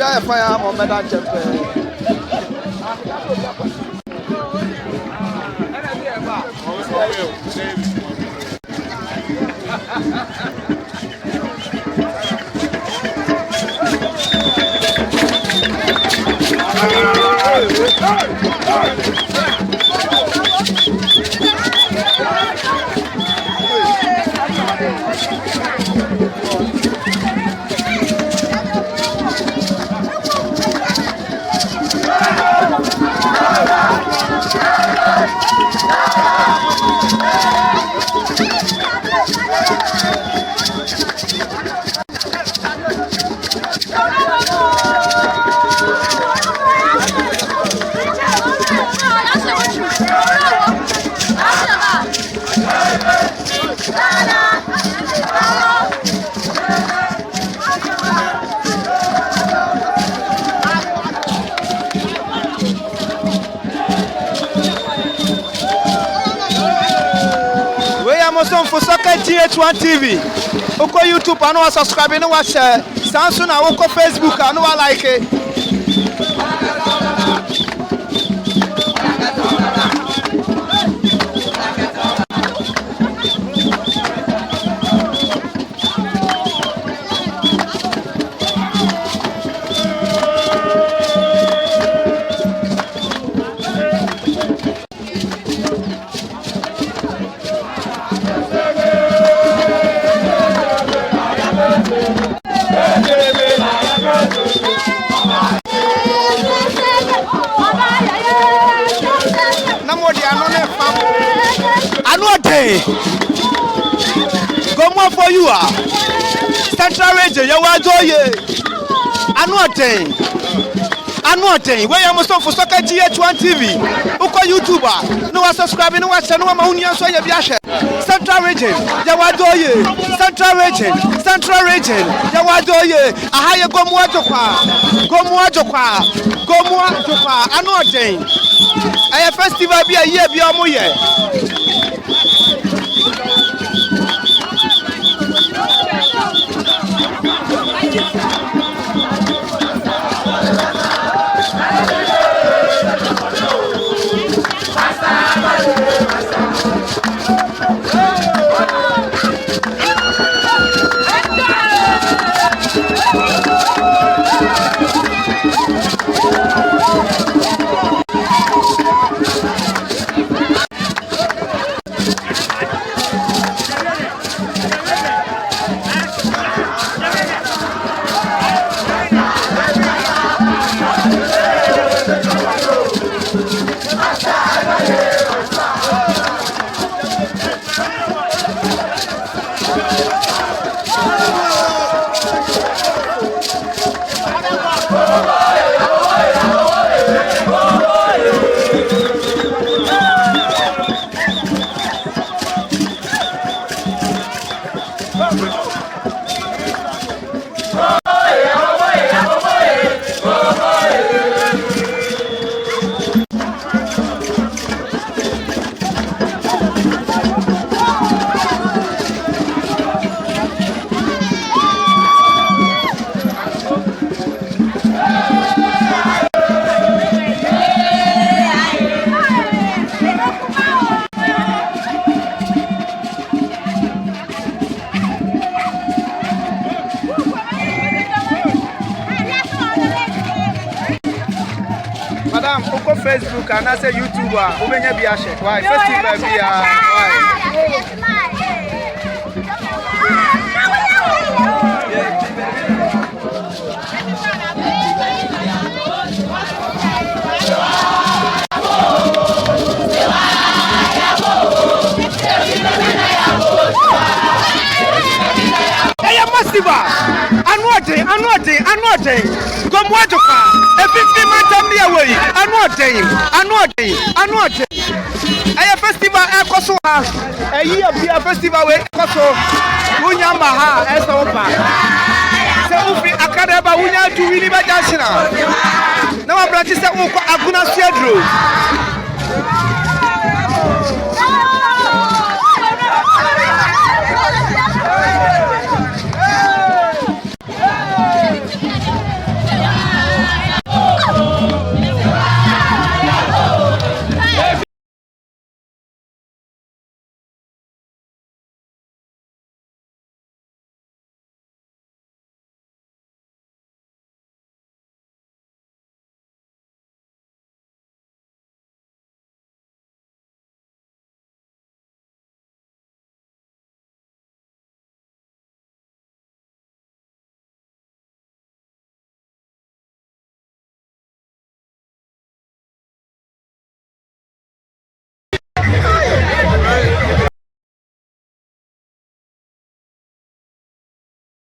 a fire on Madame Champion. For Soccer GH1 TV. Oko YouTube, I know subscribe, I know watch. Samsung, I Oko Facebook, I know I like it. Gomoa for you are Central Region, you are doing. I know where you must for Soccer GH1 TV. Oko YouTuber, no one subscribing, no one channel, no one so you Central Region, you are doing. Central Region, you are doing. I hire Gomoa Jukwa. I know I festival be a year beyond my year. Madam, Oko Facebook and I say YouTuber, Ubenya Biashe. Why? Festival Bia. Hey, Masiva! Anote. Gomoa Jukwa. A 50-man family away. Anote. A festival Ekoso. A year be a festival with Ekoso. Unyama ha Esopa. So ufi akadaba unya to wini bajashina. Now I practice Oko Aguna Sedro.